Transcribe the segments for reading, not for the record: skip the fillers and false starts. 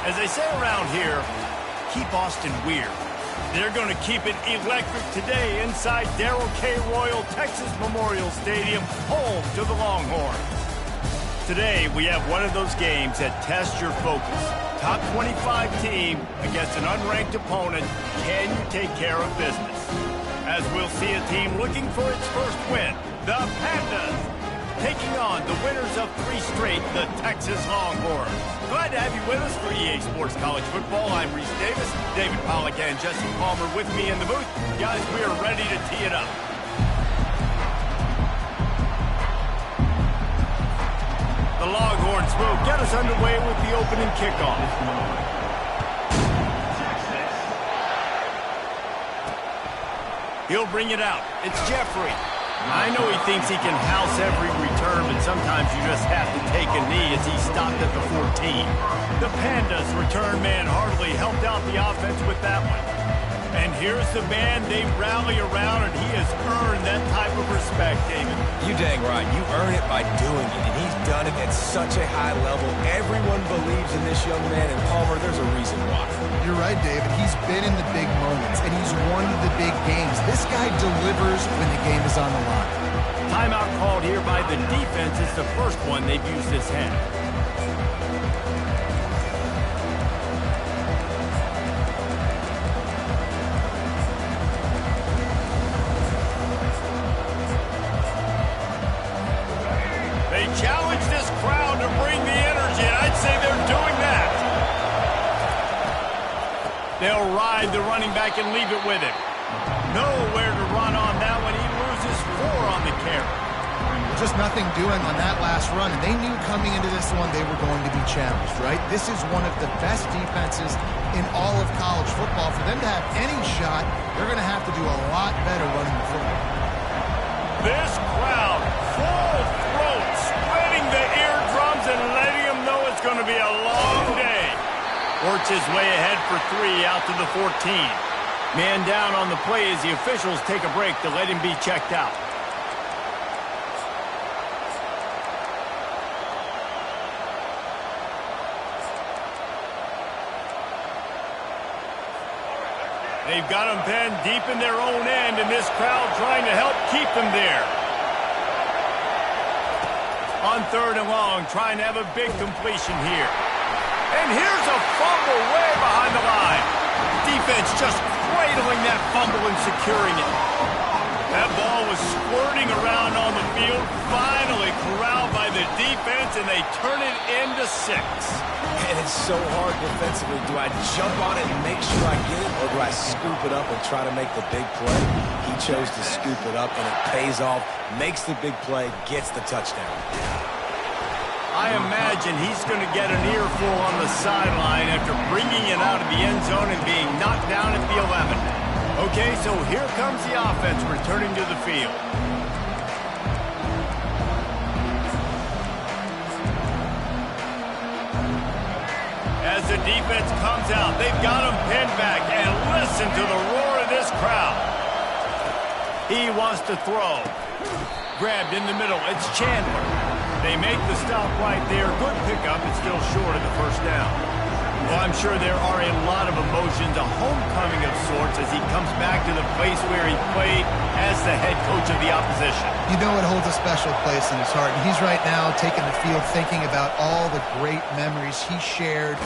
As they say around here, keep Austin weird. They're going to keep it electric today inside Darrell K. Royal Texas Memorial Stadium, home to the Longhorns. Today, we have one of those games that tests your focus. Top 25 team against an unranked opponent. Can you take care of business? As we'll see a team looking for its first win, the Pandas, taking on the winners of 3 straight, the Texas Longhorns. Glad to have you with us for EA Sports College Football. I'm Reese Davis, David Pollack and Jesse Palmer with me in the booth. Guys, we are ready to tee it up. The Longhorns will get us underway with the opening kickoff. He'll bring it out. It's Jeffrey. I know he thinks he can house every return, but sometimes you just have to take a knee as he stopped at the 14. The Pandas return man hardly helped out the offense with that one. And here's the man they rally around, and he has earned that type of respect, David. You dang right. You earn it by doing it, and he's done it at such a high level. Everyone believes in this young man, and Palmer, there's a reason why. You're right, David. He's been in the big moments, and he's won the big games. This guy delivers when the game is on the line. Timeout called here by the defense. It's the first one they've used this half. They challenge this crowd to bring the energy, and I'd say they're doing that. They'll ride the running back and leave it with him. Nowhere to run on that one. He loses 4 on the carry. Just nothing doing on that last run, and they knew coming into this one they were going to be challenged, right? This is one of the best defenses in all of college football. For them to have any shot, they're going to have to do a lot better running the football. This crowd, full throat, spreading the eardrums and letting them know it's going to be a long day. Works his way ahead for 3 out to the 14. Man down on the play as the officials take a break to let him be checked out. They've got them pinned deep in their own end, and this crowd trying to help keep them there. On 3rd and long, trying to have a big completion here. And here's a fumble way behind the line. Defense just cradling that fumble and securing it. That ball was squirting around on the field, finally corralled by the defense, and they turn it into 6. And it's so hard defensively. Do I jump on it and make sure I get it, or do I scoop it up and try to make the big play? He chose to scoop it up, and it pays off, makes the big play, gets the touchdown. I imagine he's going to get an earful on the sideline after bringing it out of the end zone and being knocked down at the 11. Okay, so here comes the offense returning to the field. As the defense comes out, they've got him pinned back, and listen to the roar of this crowd. He wants to throw. Grabbed in the middle, it's Chandler. They make the stop right there. Good pickup, it's still short of the first down. Well, I'm sure there are a lot of emotions, a homecoming of sorts as he comes back to the place where he played as the head coach of the opposition. You know it holds a special place in his heart, and he's right now taking the field thinking about all the great memories he shared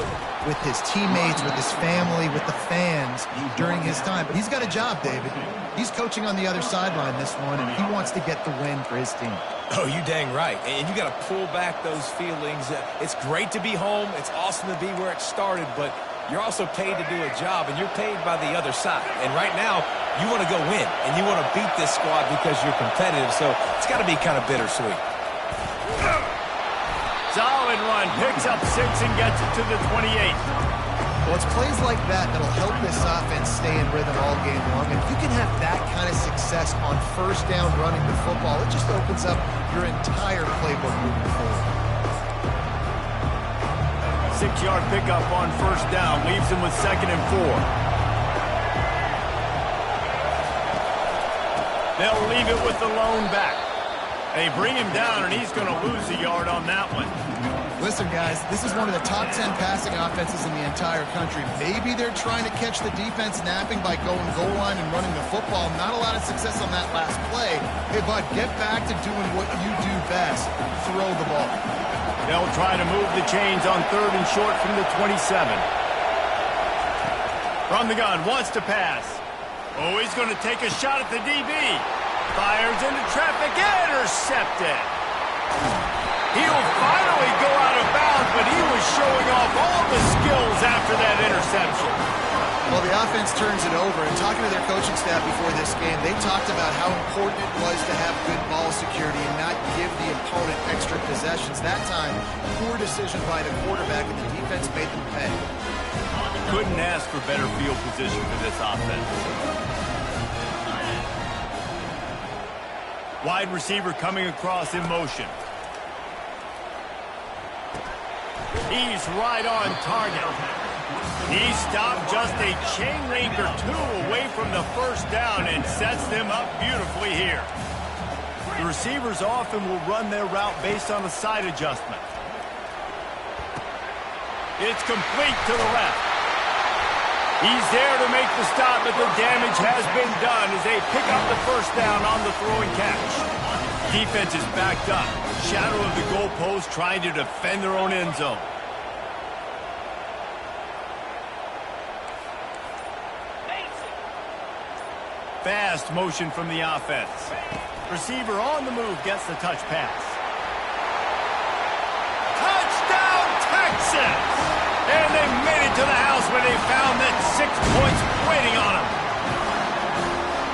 with his teammates, with his family, with the fans during his time. But he's got a job, David. He's coaching on the other sideline this one, and he wants to get the win for his team. Oh, you dang right. And you got to pull back those feelings. It's great to be home. It's awesome to be where it started, but you're also paid to do a job, and you're paid by the other side. And right now, you want to go win, and you want to beat this squad because you're competitive, so it's got to be kind of bittersweet. Solid run, picks up 6 and gets it to the 28. Well, it's plays like that that'll help this offense stay in rhythm all game long. And if you can have that kind of success on first down running the football, it just opens up your entire playbook moving forward. 6-yard pickup on first down, leaves him with 2nd and 4. They'll leave it with the lone back. They bring him down, and he's going to lose a yard on that one. Listen, guys, this is one of the top 10 passing offenses in the entire country. Maybe they're trying to catch the defense napping by going goal line and running the football. Not a lot of success on that last play. Hey, bud, get back to doing what you do best. Throw the ball. They'll try to move the chains on 3rd and short from the 27. From the gun, wants to pass. Oh, he's going to take a shot at the DB. Fires into traffic, intercepted. He'll finally go out of bounds, but he was showing off all the skills after that interception. Well, the offense turns it over, and talking to their coaching staff before this game, they talked about how important it was to have good ball security and not give the opponent extra possessions. That time, poor decision by the quarterback, and the defense made them pay. Couldn't ask for better field position for this offense. Wide receiver coming across in motion. He's right on target. He stopped just a chain link or two away from the first down and sets them up beautifully here. The receivers often will run their route based on a side adjustment. It's complete to the left. He's there to make the stop, but the damage has been done as they pick up the first down on the throw and catch. Defense is backed up. Shadow of the goalpost trying to defend their own end zone. Fast motion from the offense. Receiver on the move gets the touch pass. Touchdown, Texas! And they made it to the house where they found that 6 points waiting on them.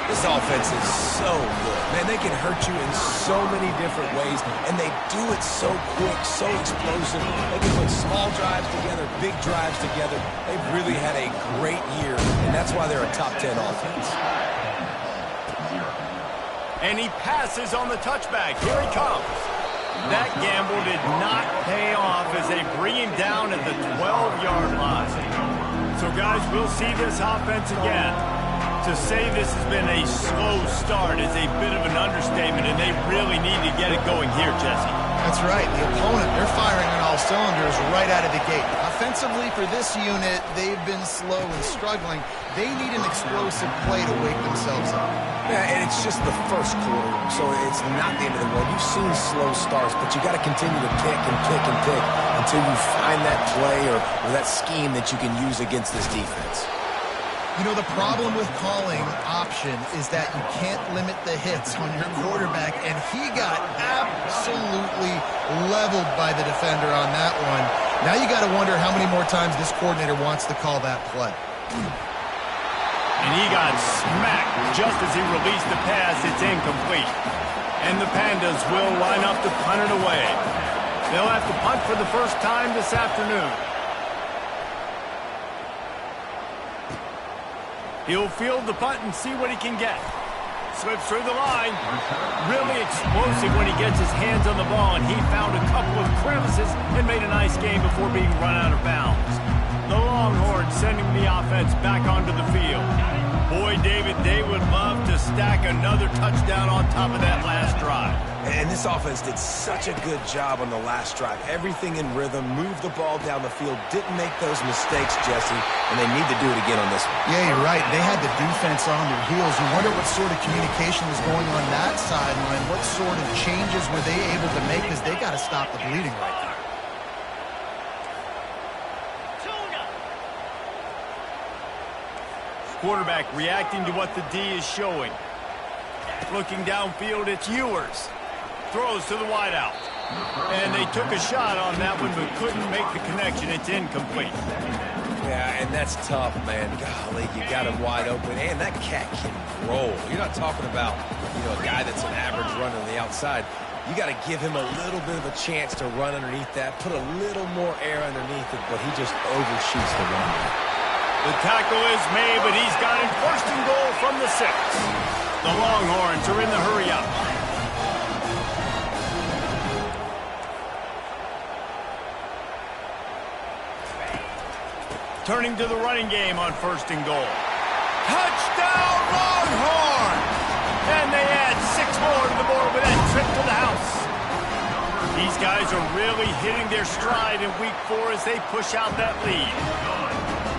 This offense is so good. Man, they can hurt you in so many different ways, and they do it so quick, so explosive. They can put small drives together, big drives together. They've really had a great year, and that's why they're a top 10 offense. And he passes on the touchback. Here he comes. That gamble did not pay off as they bring him down at the 12-yard line. So, guys, we'll see this offense again. To say this has been a slow start is a bit of an understatement, and they really need to get it going here, Jesse. That's right. The opponent, they're firing on all cylinders right out of the gate. Offensively, for this unit, they've been slow and struggling. They need an explosive play to wake themselves up. Yeah, and it's just the first quarter, so it's not the end of the world. You've seen slow starts, but you got to continue to pick and pick and pick until you find that play or that scheme that you can use against this defense. You know, the problem with calling option is that you can't limit the hits on your quarterback, and he got absolutely leveled by the defender on that one. Now you got to wonder how many more times this coordinator wants to call that play. And he got smacked just as he released the pass. It's incomplete. And the Pandas will line up to punt it away. They'll have to punt for the first time this afternoon. He'll field the punt and see what he can get. Slips through the line. Really explosive when he gets his hands on the ball, and he found a couple of crevices and made a nice game before being run out of bounds. The Longhorns sending the offense back onto the field. Boy, David, they would love to stack another touchdown on top of that last drive. And this offense did such a good job on the last drive. Everything in rhythm, moved the ball down the field, didn't make those mistakes, Jesse, and they need to do it again on this one. Yeah, you're right. They had the defense on their heels. You wonder what sort of communication was going on that sideline. What sort of changes were they able to make, because they got to stop the bleeding right now. Quarterback reacting to what the D is showing. Looking downfield, it's Ewers. Throws to the wideout. And they took a shot on that one, but couldn't make the connection. It's incomplete. Yeah, and that's tough, man. Golly, you got him wide open. And that cat can roll. You're not talking about, a guy that's an average runner on the outside. You got to give him a little bit of a chance to run underneath that, put a little more air underneath it, but he just overshoots the run. The tackle is made, but he's got it first and goal from the 6. The Longhorns are in the hurry-up. Turning to the running game on first and goal. Touchdown, Longhorns! And they add 6 more to the board with that trip to the house. These guys are really hitting their stride in week 4 as they push out that lead.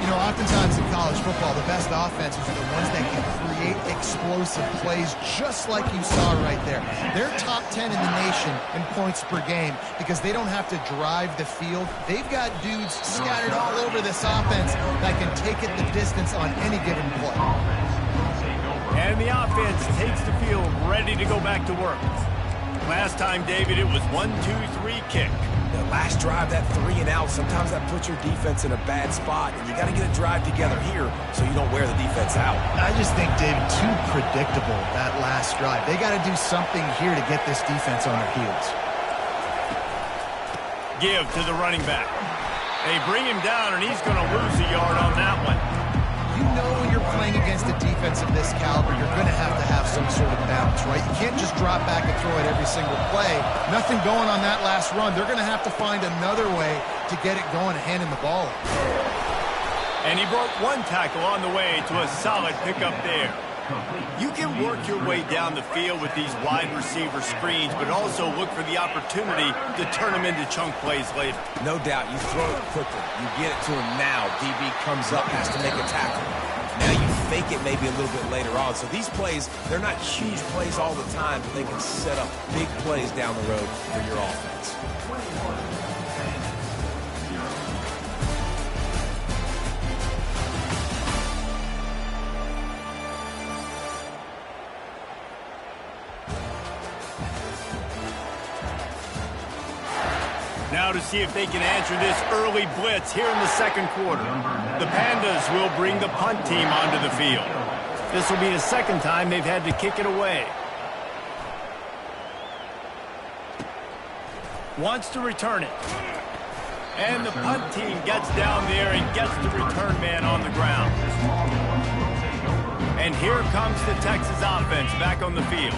You know, oftentimes in college football, the best offenses are the ones that can create explosive plays just like you saw right there. They're top 10 in the nation in points per game because they don't have to drive the field. They've got dudes scattered all over this offense that can take it the distance on any given play. And the offense takes the field ready to go back to work. Last time, David, it was 1-2-3 kick. The last drive, that 3 and out, sometimes that puts your defense in a bad spot, and you got to get a drive together here so you don't wear the defense out. I just think, David, too predictable, that last drive. They got to do something here to get this defense on their heels. Give to the running back. They bring him down, and he's going to lose a yard on that one. You know when you're playing against a defense of this caliber, you're going to have some sort of balance, right? You can't just drop back and throw it every single play. Nothing going on that last run. They're going to have to find another way to get it going and handing the ball. And he broke one tackle on the way to a solid pickup there. You can work your way down the field with these wide receiver screens, but also look for the opportunity to turn them into chunk plays later. No doubt, you throw it quickly. You get it to him now. DB comes up, has to make a tackle. Now you fake it maybe a little bit later on. So these plays, they're not huge plays all the time, but they can set up big plays down the road for your offense. Now to see if they can answer this early blitz here in the second quarter. The Pandas will bring the punt team onto the field. This will be the second time they've had to kick it away. Wants to return it. And the punt team gets down there and gets the return man on the ground. And here comes the Texas offense back on the field.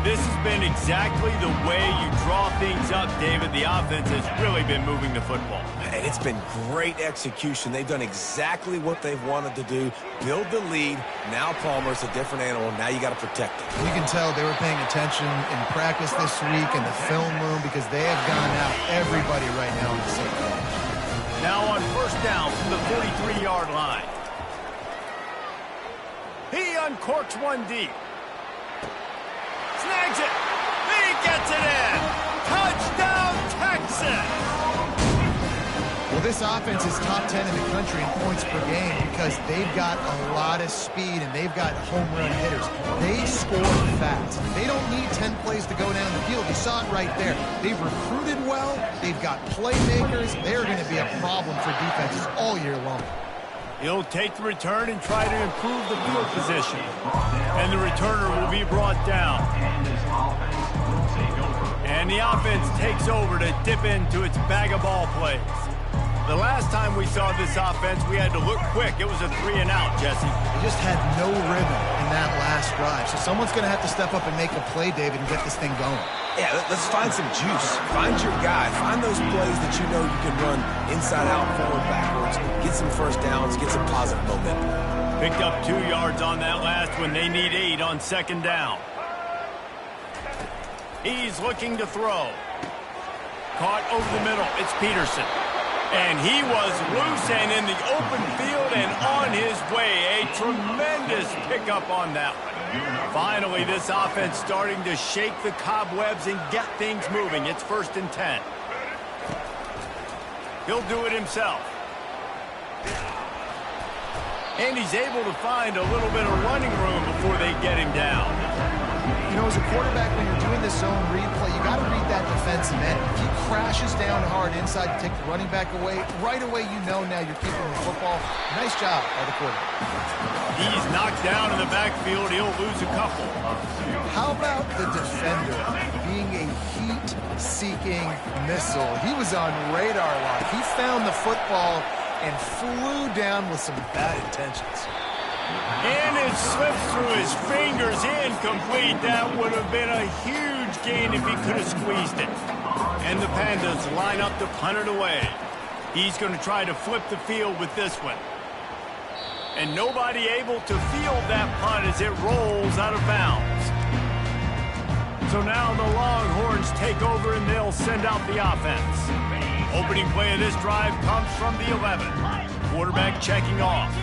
This has been exactly the way you draw things up, David. The offense has really been moving the football. And it's been great execution. They've done exactly what they've wanted to do. Build the lead. Now Palmer's a different animal. Now you got to protect it. You can tell they were paying attention in practice this week in the film room because they have gone out everybody right now in the same page. Now on first down from the 43-yard line. He uncorks one deep. Snags it. He gets it in. Touchdown, Texas. Well, this offense is top 10 in the country in points per game because they've got a lot of speed and they've got home run hitters. They score fast. They don't need 10 plays to go down the field. You saw it right there. They've recruited well. They've got playmakers. They're going to be a problem for defenses all year long. He'll take the return and try to improve the field position. And the returner will be brought down. And the offense takes over to dip into its bag of ball plays. The last time we saw this offense, we had to look quick. It was a 3 and out, Jesse. They just had no rhythm in that last drive. So someone's going to have to step up and make a play, David, and get this thing going. Yeah, let's find some juice. Find your guy. Find those plays that you know you can run inside out, forward, backwards. Get some first downs. Get some positive momentum. Picked up 2 yards on that last one. They need 8 on second down. He's looking to throw. Caught over the middle. It's Peterson. And he was loose and in the open field and on his way. A tremendous pickup on that one. Finally, this offense starting to shake the cobwebs and get things moving. It's 1st and 10. He'll do it himself. And he's able to find a little bit of running room before they get him down. You know, as a quarterback, when you're doing this zone read play, you got to read that defensive end. If he crashes down hard inside to take the running back away, right away you know now you're keeping the football. Nice job by the quarterback. He's knocked down in the backfield. He'll lose a couple. How about the defender being a heat-seeking missile? He was on radar lock. He found the football and flew down with some bad intentions. And it slips through his fingers, incomplete. That would have been a huge gain if he could have squeezed it. And the Pandas line up to punt it away. He's going to try to flip the field with this one. And nobody able to field that punt as it rolls out of bounds. So now the Longhorns take over and they'll send out the offense. Opening play of this drive comes from the 11. Quarterback checking off.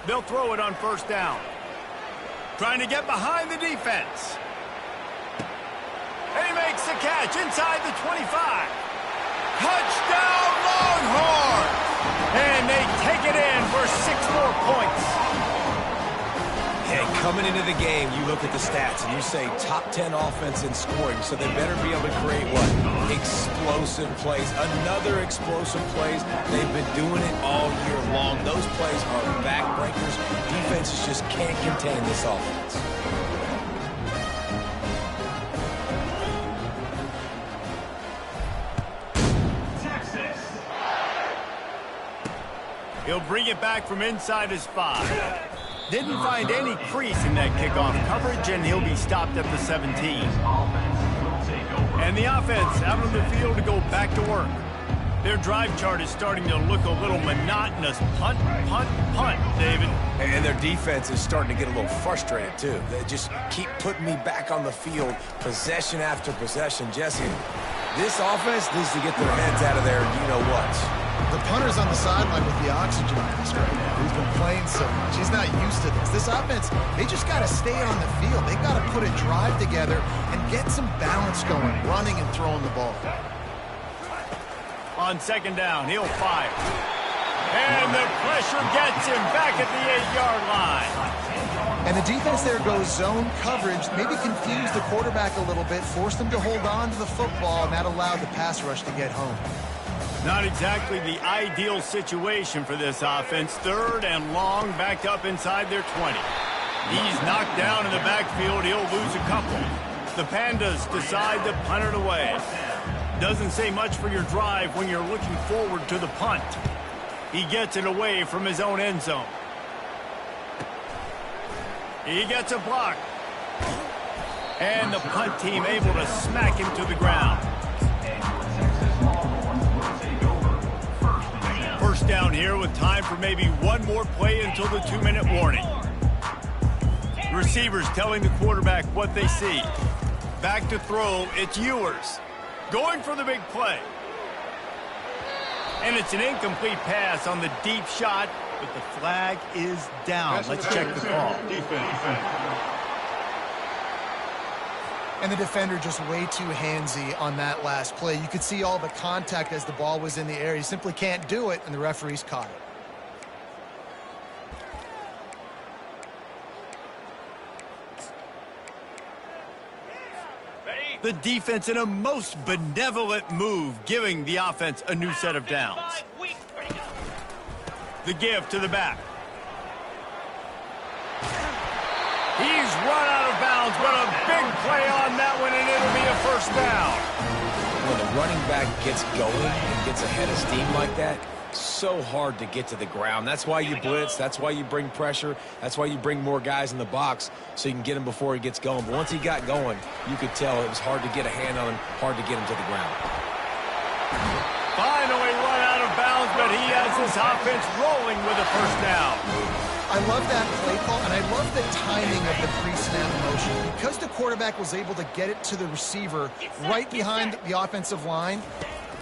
They'll throw it on first down. Trying to get behind the defense. And he makes the catch inside the 25. Touchdown Longhorns! And they take it in for 6 more points. Hey, coming into the game, you look at the stats and you say top 10 offense in scoring, so they better be able to create what? Explosive plays. Another explosive plays. They've been doing it all year long. Those plays are backbreakers. Defenses just can't contain this offense. He'll bring it back from inside his 5. Didn't find any crease in that kickoff coverage, and he'll be stopped at the 17. And the offense out on the field to go back to work. Their drive chart is starting to look a little monotonous. Punt, punt, punt, David. And their defense is starting to get a little frustrated, too. They just keep putting me back on the field, possession after possession. Jesse, this offense needs to get their heads out of there, you-know-what. The punter's on the sideline with the oxygen mask right now. He's been playing so much. He's not used to this. This offense, they just got to stay on the field. They've got to put a drive together and get some balance going, running and throwing the ball. On second down, he'll fire. And the pressure gets him back at the 8-yard line. And the defense there goes zone coverage, maybe confused the quarterback a little bit, forced him to hold on to the football, and that allowed the pass rush to get home. Not exactly the ideal situation for this offense. 3rd and long, backed up inside their 20. He's knocked down in the backfield. He'll lose a couple. The Pandas decide to punt it away. Doesn't say much for your drive when you're looking forward to the punt. He gets it away from his own end zone. He gets a block. And the punt team able to smack him to the ground. First down here with time for maybe one more play until the 2-minute warning. Receivers telling the quarterback what they see. Back to throw, it's Ewers. Going for the big play. And it's an incomplete pass on the deep shot, but the flag is down. Let's check the call. And the defender just way too handsy on that last play. You could see all the contact as the ball was in the air. He simply can't do it, and the referees caught it. The defense in a most benevolent move, giving the offense a new set of downs. The give to the back. He's run out of bounds, but a big play on that one, and it'll be a first down. When the running back gets going and gets ahead of steam like that, so hard to get to the ground. That's why you blitz. That's why you bring pressure. That's why you bring more guys in the box so you can get him before he gets going. But once he got going, you could tell it was hard to get a hand on him, hard to get him to the ground. Finally run out of bounds, but he has his offense rolling with a first down. I love that play call, and I love the timing of the pre-snap motion. Because the quarterback was able to get it to the receiver right behind the offensive line,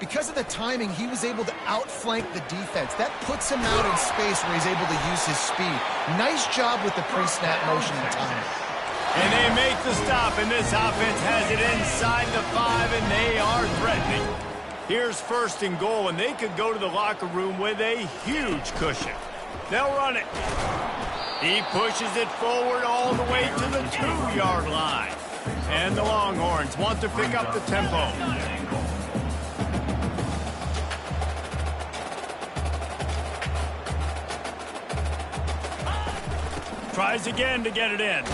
because of the timing, he was able to outflank the defense. That puts him out in space where he's able to use his speed. Nice job with the pre-snap motion and timing. And they make the stop, and this offense has it inside the 5, and they are threatening. Here's 1st and goal, and they could go to the locker room with a huge cushion. They'll run it. He pushes it forward all the way to the 2-yard line. And the Longhorns want to pick up the tempo. Tries again to get it in.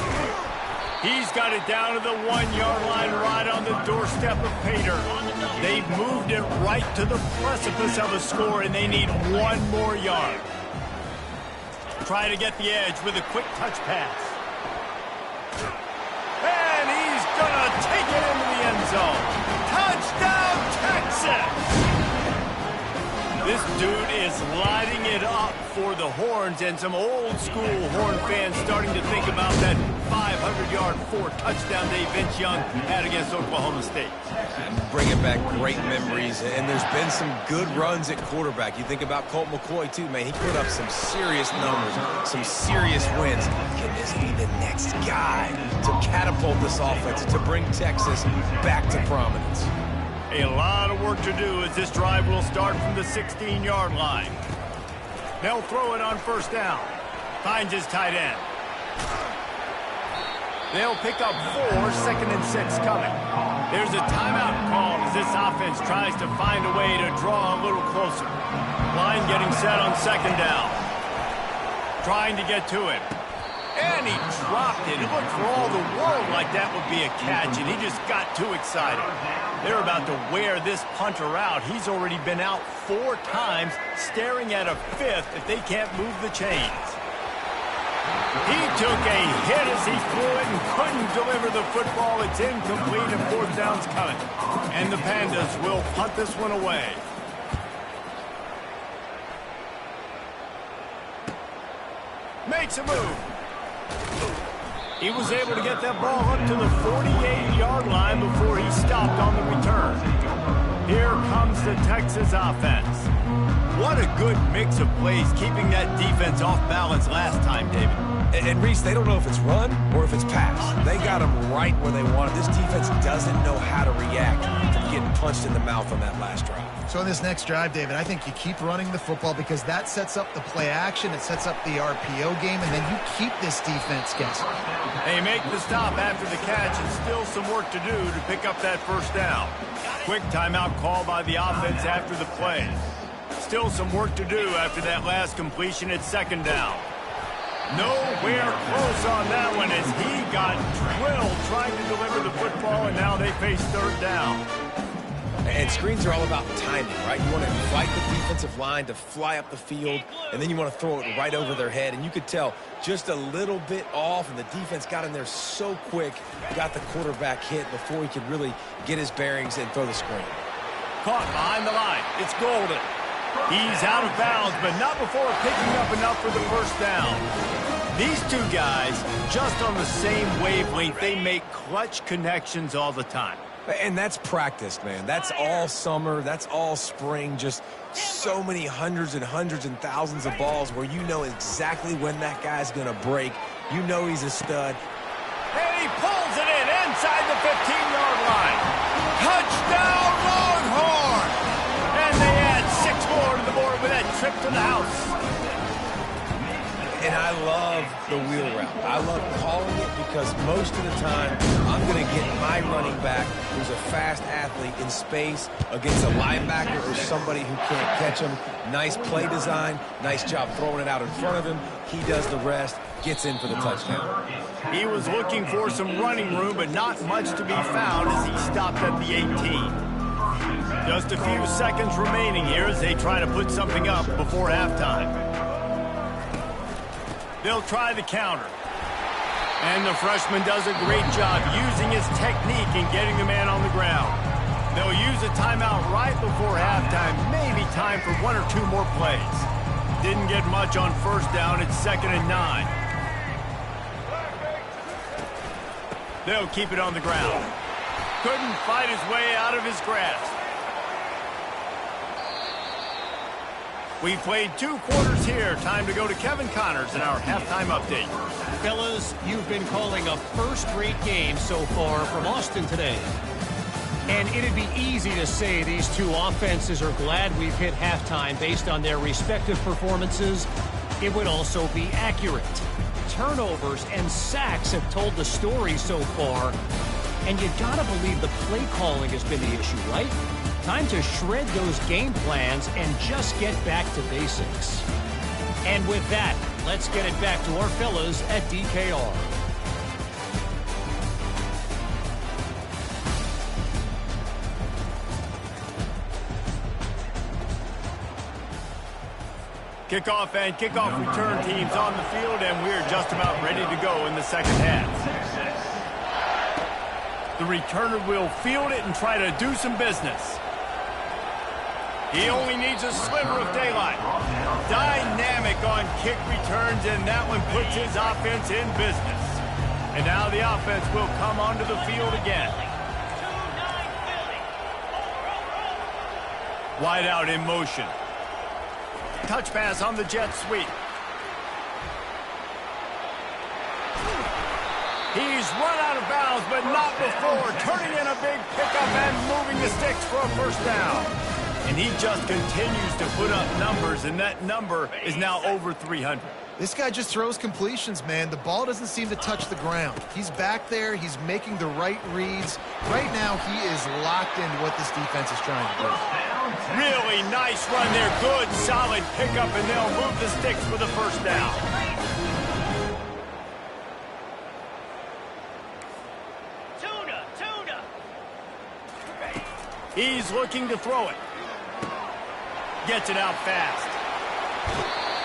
He's got it down to the 1-yard line right on the doorstep of Pater. They've moved it right to the precipice of a score, and they need one more yard. Try to get the edge with a quick touch pass. And he's going to take it into the end zone. Touchdown, Texas! This dude is lighting it up for the Horns, and some old-school Horn fans starting to think about that 500-yard, 4-touchdown day Vince Young had against Oklahoma State. And bringing back great memories, and there's been some good runs at quarterback. You think about Colt McCoy, too, man. He put up some serious numbers, some serious wins. Can this be the next guy to catapult this offense, to bring Texas back to prominence? A lot of work to do as this drive will start from the 16-yard line. They'll throw it on first down. Finds his tight end. They'll pick up 4, 2nd and 6 coming. There's a timeout called as this offense tries to find a way to draw a little closer. Line getting set on 2nd down. Trying to get to it. And he dropped it. It looked for all the world like that would be a catch, and he just got too excited. They're about to wear this punter out. He's already been out 4 times, staring at a 5th if they can't move the chains. He took a hit as he threw it and couldn't deliver the football. It's incomplete, and 4th down's coming. And the Pandas will punt this one away. Makes a move. He was able to get that ball up to the 48-yard line before he stopped on the return. Here comes the Texas offense. What a good mix of plays, keeping that defense off balance last time, David. And Reese, they don't know if it's run or if it's pass. They got them right where they want it. This defense doesn't know how to react from getting punched in the mouth on that last drive. So in this next drive, David, I think you keep running the football because that sets up the play action, it sets up the RPO game, and then you keep this defense guessing. They make the stop after the catch, and still some work to do to pick up that first down. Quick timeout call by the offense after the play. Still some work to do after that last completion at 2nd down. Nowhere close on that one as he got drilled trying to deliver the football, and now they face 3rd down. And screens are all about timing, right? You want to invite the defensive line to fly up the field, and then you want to throw it right over their head. And you could tell just a little bit off, and the defense got in there so quick, got the quarterback hit before he could really get his bearings and throw the screen. Caught behind the line. It's Golden. He's out of bounds, but not before picking up enough for the first down. These two guys, just on the same wavelength, they make clutch connections all the time. And that's practice, man. That's all summer. That's all spring. Just so many hundreds and hundreds and thousands of balls where you know exactly when that guy's going to break. You know he's a stud. And he pulls it in inside the 15-yard line. Touchdown, Longhorn! And they add 6 more to the board with that trip to the house. And I love the wheel route. I love calling it because most of the time I'm going to get my running back who's a fast athlete in space against a linebacker or somebody who can't catch him. Nice play design. Nice job throwing it out in front of him. He does the rest, gets in for the touchdown. He was looking for some running room, but not much to be found as he stopped at the 18. Just a few seconds remaining here as they try to put something up before halftime. They'll try the counter. And the freshman does a great job using his technique and getting the man on the ground. They'll use a timeout right before halftime, maybe time for 1 or 2 more plays. Didn't get much on first down. It's 2nd and 9. They'll keep it on the ground. Couldn't fight his way out of his grasp. We played 2 quarters here. Time to go to Kevin Connors in our halftime update. Fellas, you've been calling a first-rate game so far from Austin today. And it'd be easy to say these two offenses are glad we've hit halftime based on their respective performances. It would also be accurate. Turnovers and sacks have told the story so far. And you gotta believe the play calling has been the issue, right? Time to shred those game plans and just get back to basics. And with that, let's get it back to our fellas at DKR. Kickoff and kickoff return teams on the field, and we're just about ready to go in the second half. The returner will field it and try to do some business. He only needs a sliver of daylight. Dynamic on kick returns, and that one puts his offense in business. And now the offense will come onto the field again. Wide out in motion. Touch pass on the jet sweep. He's run out of bounds, but not before turning in a big pickup and moving the sticks for a first down. And he just continues to put up numbers, and that number is now over 300. This guy just throws completions, man. The ball doesn't seem to touch the ground. He's back there. He's making the right reads. Right now, he is locked into what this defense is trying to do. Really nice run there. Good, solid pickup, and they'll move the sticks for the first down. He's looking to throw it. Gets it out fast.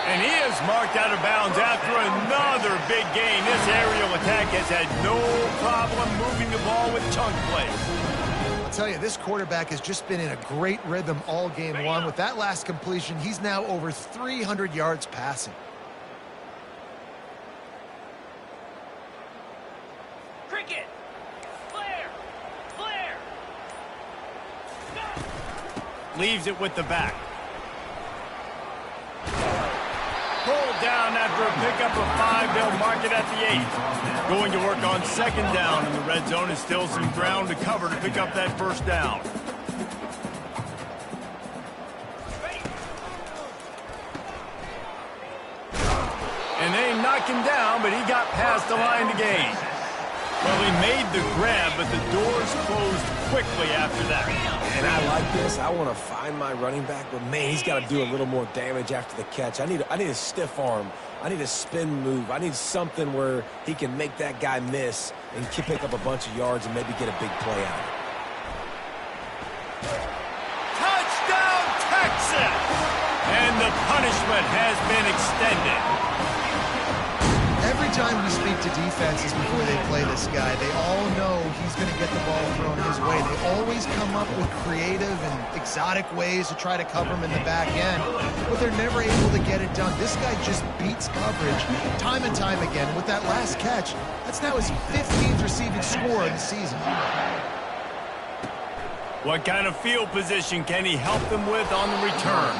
And he is marked out of bounds after another big gain. This aerial attack has had no problem moving the ball with chunk plays. I'll tell you, this quarterback has just been in a great rhythm all game long. With that last completion, he's now over 300 yards passing. Cricket. Leaves it with the back. Pulled down after a pickup of 5. They'll mark it at the 8. Going to work on second down, and the red zone is still some ground to cover to pick up that first down. And they knock him down, but he got past the line to gain. Well, he made the grab, but the doors closed quickly after that. And I like this. I want to find my running back, but man, he's got to do a little more damage after the catch. I need a stiff arm. I need a spin move. I need something where he can make that guy miss and pick up a bunch of yards and maybe get a big play out of it. Touchdown, Texas! And the punishment has been extended. Every time we speak to defenses before they play this guy, they all know he's going to get the ball thrown his way. They always come up with creative and exotic ways to try to cover him in the back end, but they're never able to get it done. This guy just beats coverage time and time again. With that last catch, that's now his 15th receiving score of the season. What kind of field position can he help them with on the return?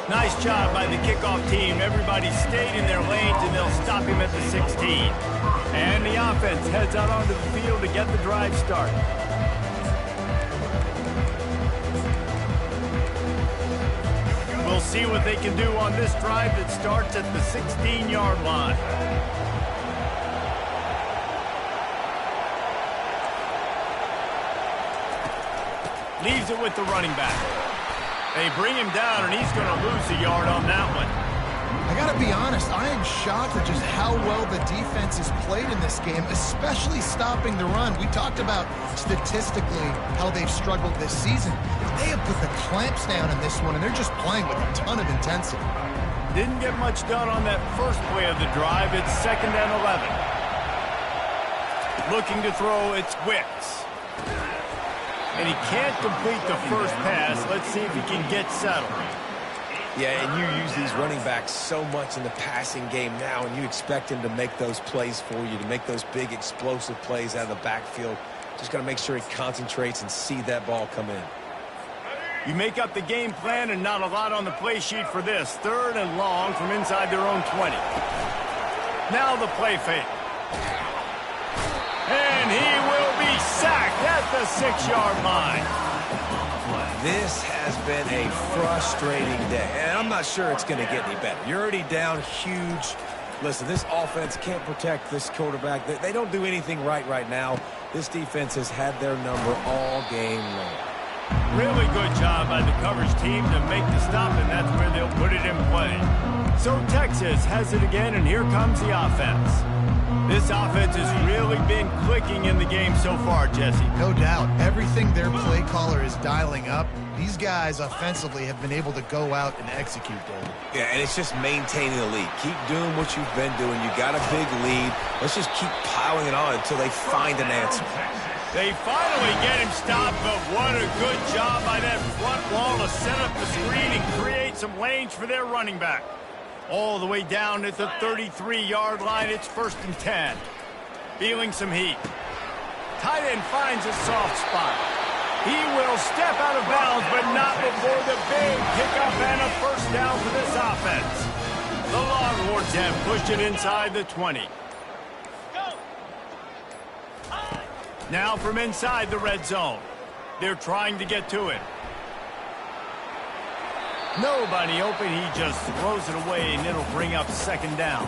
Nice job by the kickoff team. Everybody stayed in their lanes, and they'll stop him at the 16. And the offense heads out onto the field to get the drive started. We'll see what they can do on this drive that starts at the 16-yard line. Leaves it with the running back. They bring him down, and he's going to lose a yard on that one. I got to be honest, I am shocked at just how well the defense has played in this game, especially stopping the run. We talked about statistically how they've struggled this season. They have put the clamps down in this one, and they're just playing with a ton of intensity. Didn't get much done on that first play of the drive. It's 2nd and 11. Looking to throw, it's Wicks. And he can't complete the first pass. Let's see if he can get settled. Yeah, and you use these running backs so much in the passing game now, and you expect him to make those plays for you, to make those big explosive plays out of the backfield. Just got to make sure he concentrates and see that ball come in. You make up the game plan, and not a lot on the play sheet for this. 3rd and long from inside their own 20. Now the play fake. And he will be sacked at the 6-yard line. This has been a frustrating day, and I'm not sure it's going to get any better. You're already down huge. Listen, this offense can't protect this quarterback. They don't do anything right now. This defense has had their number all game long. Really good job by the coverage team to make the stop, and that's where they'll put it in play. So Texas has it again, and here comes the offense. This offense has really been clicking in the game so far, Jesse. No doubt. Everything their play caller is dialing up, these guys offensively have been able to go out and execute, David. Yeah, and it's just maintaining the lead. Keep doing what you've been doing. You got a big lead. Let's just keep piling it on until they find an answer. They finally get him stopped, but what a good job by that front wall to set up the screen and create some lanes for their running back. All the way down at the 33-yard line, it's 1st and 10. Feeling some heat. Tight end finds a soft spot. He will step out of bounds, but not before the big pickup and a first down for this offense. The Longhorns have pushed it inside the 20. Now from inside the red zone. They're trying to get to it. Nobody open. He just throws it away, and it'll bring up 2nd down.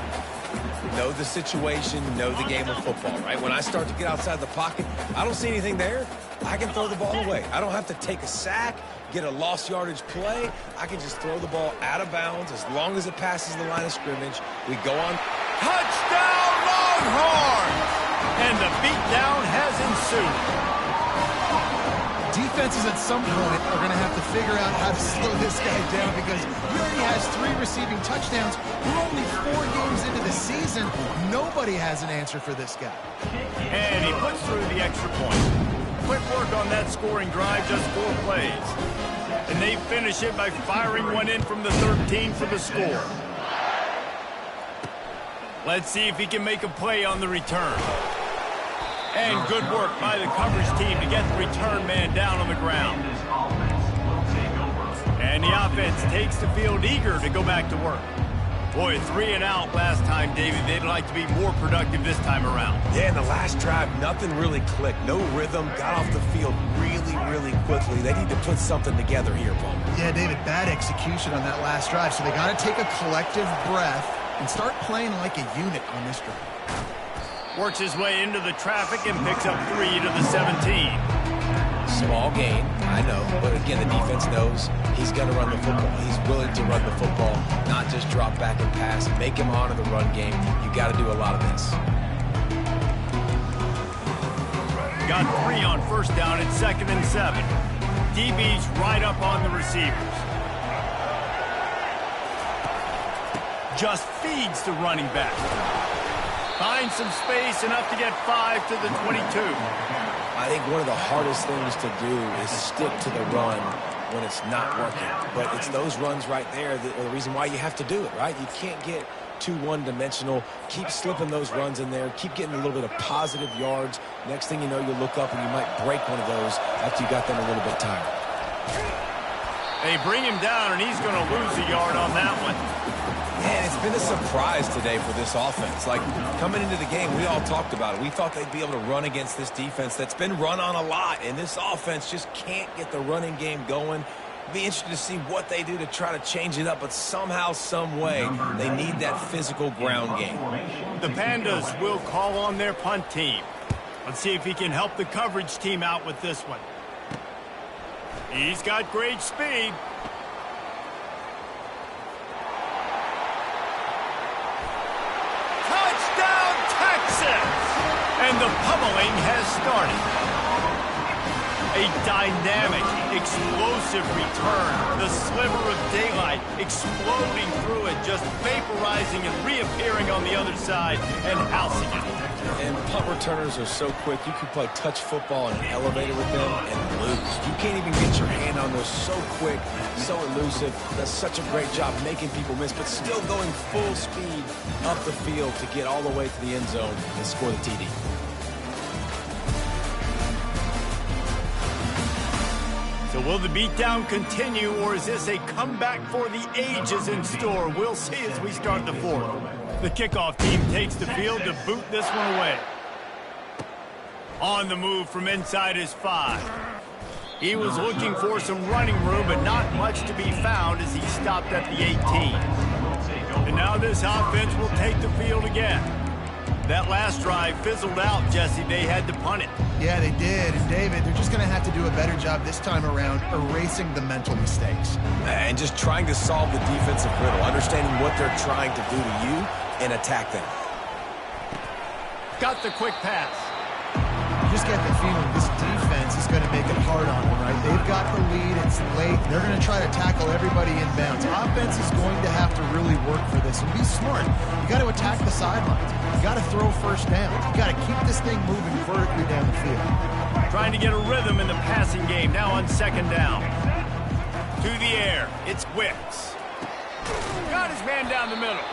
Know the situation, know the game of football, right? When I start to get outside the pocket, I don't see anything there. I can throw the ball away. I don't have to take a sack, get a lost yardage play. I can just throw the ball out of bounds as long as it passes the line of scrimmage. We go on. Touchdown, Longhorns! And the beatdown has ensued. Defenses at some point are going to have to figure out how to slow this guy down because he already has 3 receiving touchdowns. We're only 4 games into the season. Nobody has an answer for this guy. And he puts through the extra point. Quick work on that scoring drive, just 4 plays. And they finish it by firing one in from the 13 for the score. Let's see if he can make a play on the return. And good work by the coverage team to get the return man down on the ground. And the offense takes the field eager to go back to work. Boy, 3 and out last time, David. They'd like to be more productive this time around. Yeah, in the last drive, nothing really clicked. No rhythm, got off the field really quickly. They need to put something together here, Paul. Yeah, David, bad execution on that last drive. So they got to take a collective breath and start playing like a unit on this drive. Works his way into the traffic and picks up 3 to the 17. Small gain, I know, but again, the defense knows he's going to run the football. He's willing to run the football, not just drop back and pass, make him honor the run game. You got to do a lot of this. Got 3 on 1st down at 2nd and 7. DB's right up on the receivers. Just feeds the running back. Finds some space, enough to get 5 to the 22. I think one of the hardest things to do is stick to the run when it's not working. But it's those runs right there that are the reason why you have to do it, right? You can't get too one-dimensional. Keep slipping those runs in there. Keep getting a little bit of positive yards. Next thing you know, you look up and you might break one of those after you got them a little bit tired. They bring him down, and he's going to lose a yard on that one. Man, it's been a surprise today for this offense. Like, coming into the game, we all talked about it. We thought they'd be able to run against this defense that's been run on a lot, and this offense just can't get the running game going. Be interested to see what they do to try to change it up, but somehow, some way, they need that physical ground game. The Pandas will call on their punt team. Let's see if he can help the coverage team out with this one. He's got great speed. Touchdown, Texas! And the pummeling has started. A dynamic, explosive return. The sliver of daylight exploding through it, just vaporizing and reappearing on the other side and housing it. And punt returners are so quick. You can play touch football in an elevator with them and lose. You can't even get your hand on those. So quick, so elusive. Does such a great job making people miss, but still going full speed up the field to get all the way to the end zone and score the TD. So will the beatdown continue, or is this a comeback for the ages in store? We'll see as we start the 4th. The kickoff team takes the field to boot this one away. On the move from inside his 5. He was looking for some running room, but not much to be found as he stopped at the 18. And now this offense will take the field again. That last drive fizzled out, Jesse. They had to punt it. Yeah, they did. And, David, they're just going to have to do a better job this time around erasing the mental mistakes. And just trying to solve the defensive riddle, understanding what they're trying to do to you and attack them. Got the quick pass. You just get the feeling this defense is going to make it hard on them, right? They've got the lead. It's late. They're going to try to tackle everybody inbounds. Offense is going to have to really work for this and be smart. You got to attack the sidelines. You got to throw first down. You got to keep this thing moving vertically down the field. Trying to get a rhythm in the passing game now on second down. To the air, it's Wicks. Got his man down the middle.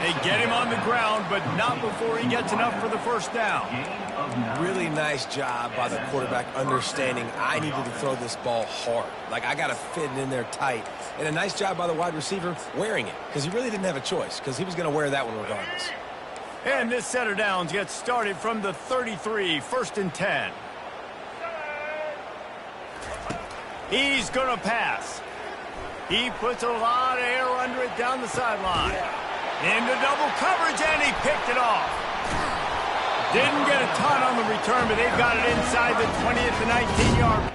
They get him on the ground, but not before he gets enough for the first down. Really nice job by the quarterback understanding I needed to throw this ball hard. Like, I got to fit it in there tight. And a nice job by the wide receiver wearing it, because he really didn't have a choice, because he was going to wear that one regardless. And this set of downs gets started from the 33, 1st and 10. He's going to pass. He puts a lot of air under it down the sideline. Into double coverage, and he picked it off. Didn't get a ton on the return, but they've got it inside the 20th and 19-yard.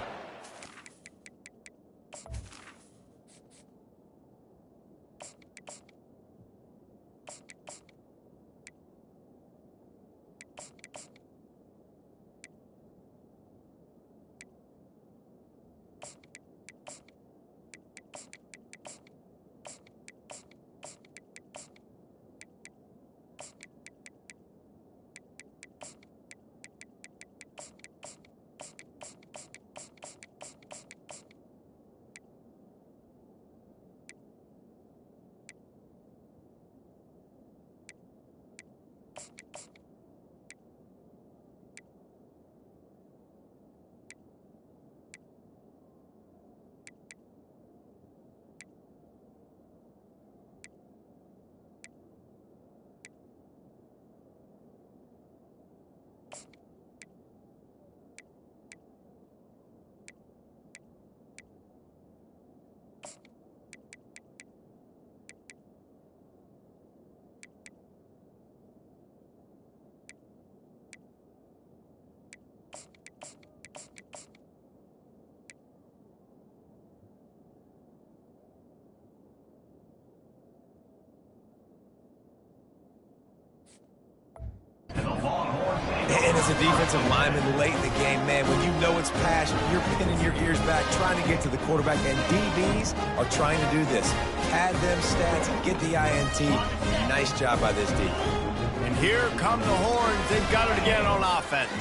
And as a defensive lineman late in the game, man, when you know it's passion, you're pinning your ears back, trying to get to the quarterback, and DBs are trying to do this. Pad them stats and get the INT. Nice job by this D. And here come the Horns. They've got it again on offense.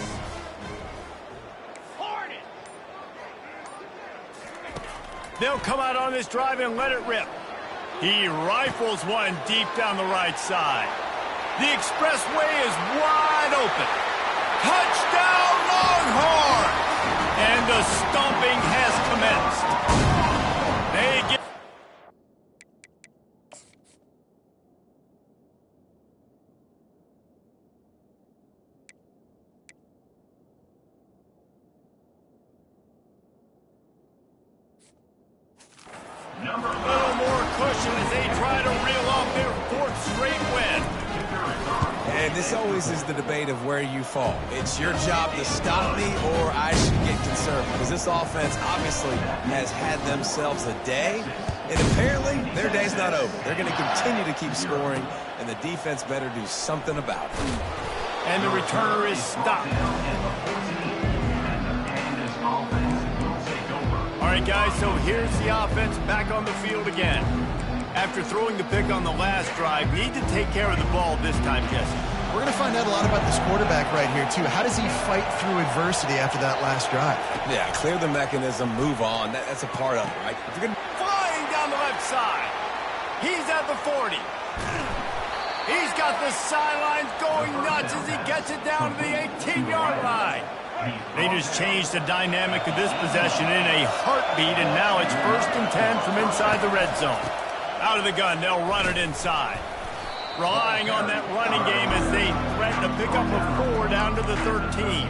They'll come out on this drive and let it rip. He rifles one deep down the right side. The expressway is wide open. Touchdown, Longhorns! And the stomping has commenced. They get... A little more cushion as they try to reel off their 4th straight win. And this always is the debate of where you fall. It's your job to stop me, or I should get concerned, because this offense obviously has had themselves a day, and apparently their day's not over. They're going to continue to keep scoring, and the defense better do something about it. And the returner is stopped. All right, guys, so here's the offense back on the field again. After throwing the pick on the last drive, need to take care of the ball this time, Jesse. We're going to find out a lot about this quarterback right here, too. How does he fight through adversity after that last drive? Yeah, clear the mechanism, move on. That's a part of it, right? If you're gonna... Flying down the left side. He's at the 40. He's got the sidelines going nuts as he gets it down to the 18-yard line. They just changed the dynamic of this possession in a heartbeat, and now it's 1st and 10 from inside the red zone. Out of the gun, they'll run it inside. Relying on that running game as they threaten to pick up a 4 down to the 13.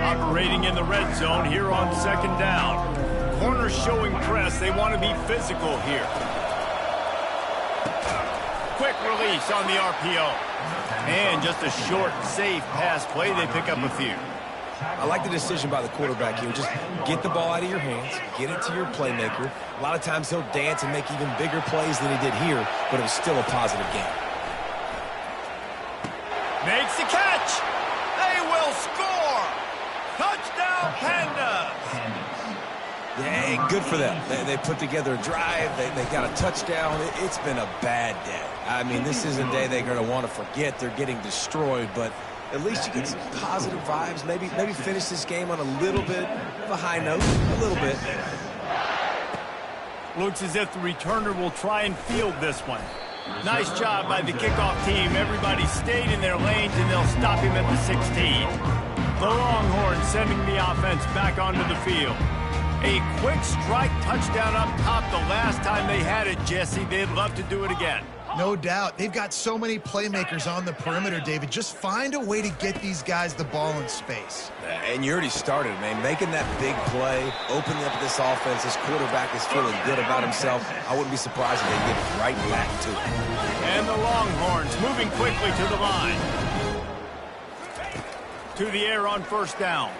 Operating in the red zone here on 2nd down. Corner showing press. They want to be physical here. Quick release on the RPO. And just a short, safe pass play. They pick up a few. I like the decision by the quarterback here. Just get the ball out of your hands, get it to your playmaker. A lot of times he'll dance and make even bigger plays than he did here, but it was still a positive game. Makes the catch. They will score. Touchdown, Pandas. Yeah, Good for them. They put together a drive. They got a touchdown. It's been a bad day. I mean, this isn't a day they're going to want to forget. They're getting destroyed, but at least you get some positive vibes. Maybe finish this game on a little bit of a high note. A little bit. Looks as if the returner will try and field this one. Nice job by the kickoff team. Everybody stayed in their lanes, and they'll stop him at the 16. The Longhorns sending the offense back onto the field. A quick strike touchdown up top the last time they had it, Jesse. They'd love to do it again. No doubt. They've got so many playmakers on the perimeter, David. Just find a way to get these guys the ball in space. And you already started, man. Making that big play, opening up this offense. This quarterback is feeling good about himself. I wouldn't be surprised if they get it right back to him. And the Longhorns moving quickly to the line. To the air on first down.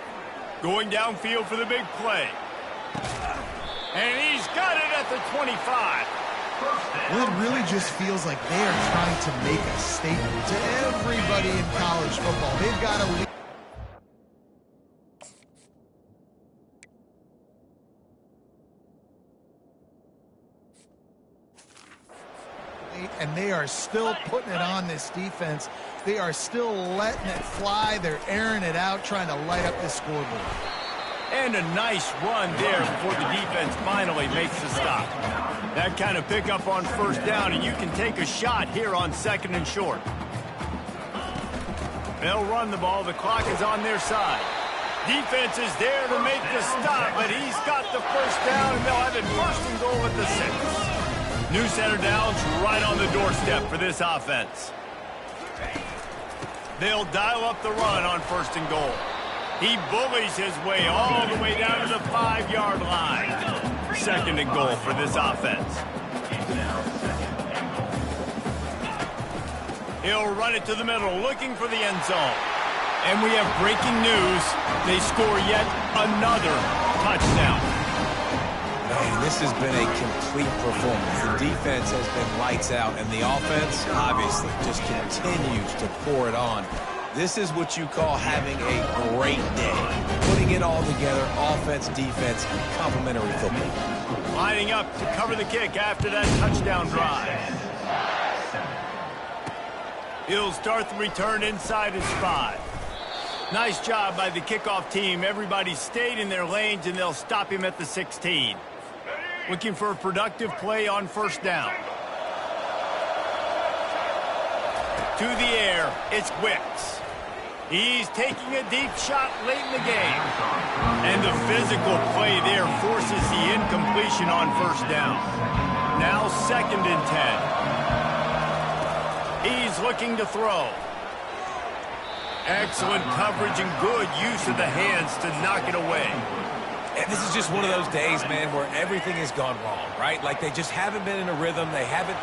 Going downfield for the big play. And he's got it at the 25. Well, it really just feels like they are trying to make a statement to everybody in college football. They've got to lead. And they are still putting it on this defense. They are still letting it fly. They're airing it out, trying to light up this scoreboard. And a nice run there before the defense finally makes the stop. That kind of pickup on first down, and you can take a shot here on 2nd and short. They'll run the ball. The clock is on their side. Defense is there to make the stop, but he's got the first down, and they'll have it 1st and goal at the 6. New center downs right on the doorstep for this offense. They'll dial up the run on 1st and goal. He bullies his way all the way down to the 5-yard line. 2nd and goal for this offense. He'll run it to the middle, looking for the end zone. And we have breaking news. They score yet another touchdown. Man, this has been a complete performance. The defense has been lights out, and the offense, obviously, just continues to pour it on. This is what you call having a great day. Putting it all together, offense, defense, complementary football. Lining up to cover the kick after that touchdown drive. He'll start the return inside his 5. Nice job by the kickoff team. Everybody stayed in their lanes, and they'll stop him at the 16. Looking for a productive play on first down. To the air, it's Wicks. He's taking a deep shot late in the game. And the physical play there forces the incompletion on first down. Now 2nd and 10. He's looking to throw. Excellent coverage and good use of the hands to knock it away. And this is just one of those days, man, where everything has gone wrong, right? Like they just haven't been in a rhythm. They haven't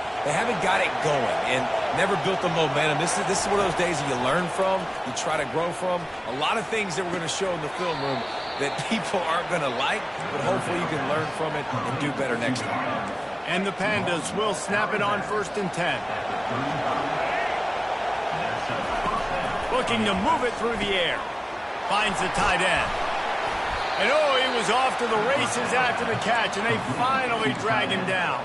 got it going and never built the momentum. This is one of those days that you learn from, you try to grow from. A lot of things that we're going to show in the film room that people aren't going to like, but hopefully you can learn from it and do better next time. And the Pandas will snap it on 1st and 10. Looking to move it through the air. Finds the tight end. And oh, he was off to the races after the catch, and they finally drag him down.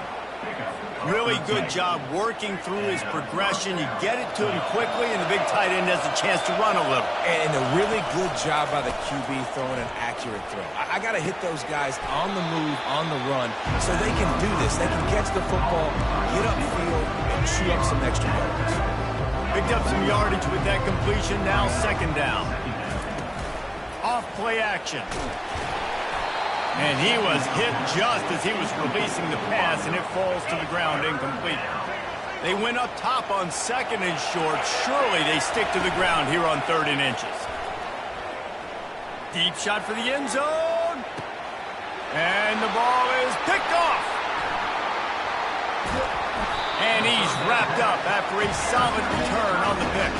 Really good job working through his progression. You get it to him quickly, and the big tight end has a chance to run a little. And a really good job by the QB throwing an accurate throw. I got to hit those guys on the move, on the run, so they can do this. They can catch the football, get upfield, and chew up some extra yards. Picked up some yardage with that completion. Now 2nd down. Off play action. And he was hit just as he was releasing the pass, and it falls to the ground incomplete. They went up top on 2nd and short. Surely they stick to the ground here on 3rd and inches. Deep shot for the end zone. And the ball is picked off. And he's wrapped up after a solid return on the pick.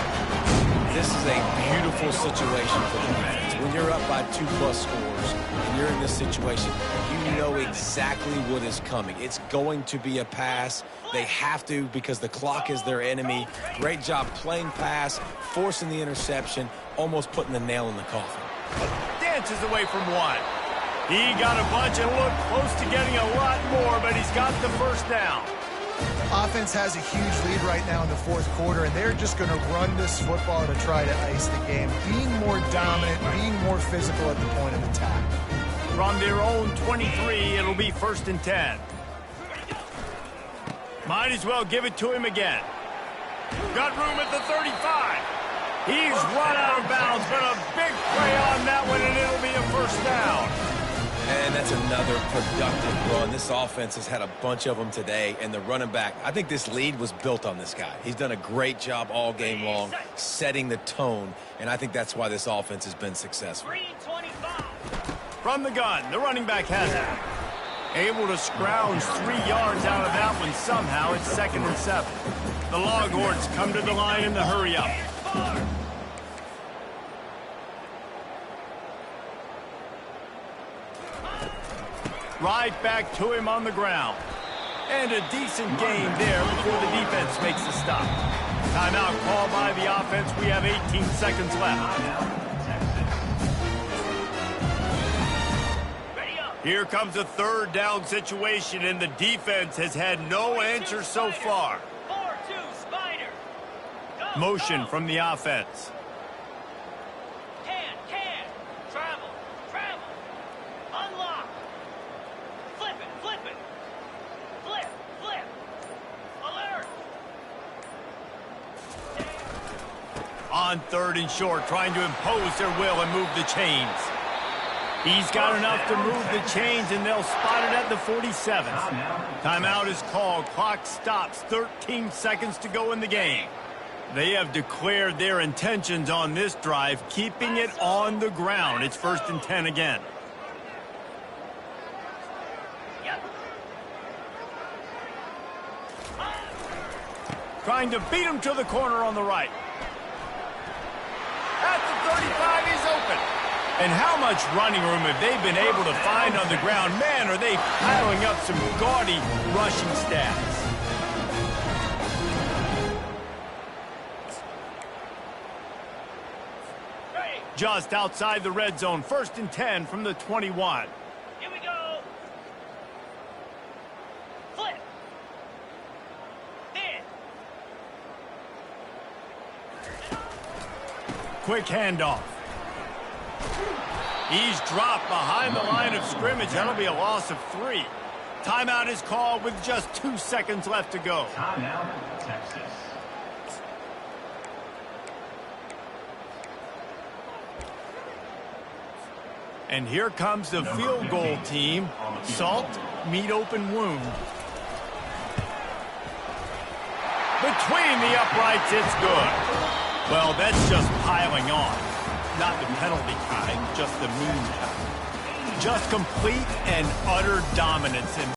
This is a beautiful situation for the defense. When you're up by 2+ scores and you're in this situation, you know exactly what is coming. It's going to be a pass. They have to because the clock is their enemy. Great job playing pass, forcing the interception, almost putting the nail in the coffin. Dances away from one. He got a bunch and looked close to getting a lot more, but he's got the first down. Offense has a huge lead right now in the fourth quarter, and they're just going to run this football to try to ice the game, being more dominant, being more physical at the point of attack. From their own 23, it'll be 1st and 10. Might as well give it to him again. Got room at the 35. He's run out of bounds, but a big play on that one, and it'll be a first down. And that's another productive run. This offense has had a bunch of them today, and the running back, I think this lead was built on this guy. He's done a great job all game long, setting the tone, and I think that's why this offense has been successful. From the gun, the running back has it. Able to scrounge 3 yards out of that one somehow. It's 2nd and 7. The Longhorns come to the line in the hurry-up. Right back to him on the ground. And a decent gain there before the defense makes the stop. Timeout called by the offense. We have 18 seconds left. Here comes a 3rd down situation, and the defense has had no answer so far. Motion from the offense. Travel. Unlock. Flip it. Flip. Alert. On 3rd and short, trying to impose their will and move the chains. He's got enough to move the chains, and they'll spot it at the 47. Timeout is called. Clock stops. 13 seconds to go in the game. They have declared their intentions on this drive, keeping it on the ground. It's 1st and 10 again. Trying to beat him to the corner on the right. At the 35, he's open. And how much running room have they been able to find on the ground? Man, are they piling up some gaudy rushing stats. Just outside the red zone, 1st and 10 from the 21. Here we go. Flip. In. Quick handoff. He's dropped behind the line of scrimmage. That'll be a loss of 3. Timeout is called with just 2 seconds left to go. Timeout, Texas. And here comes the field goal team. Salt, meet open wound. Between the uprights, it's good. Well, that's just piling on. Not the penalty kind, just the mean kind. Just complete and utter dominance in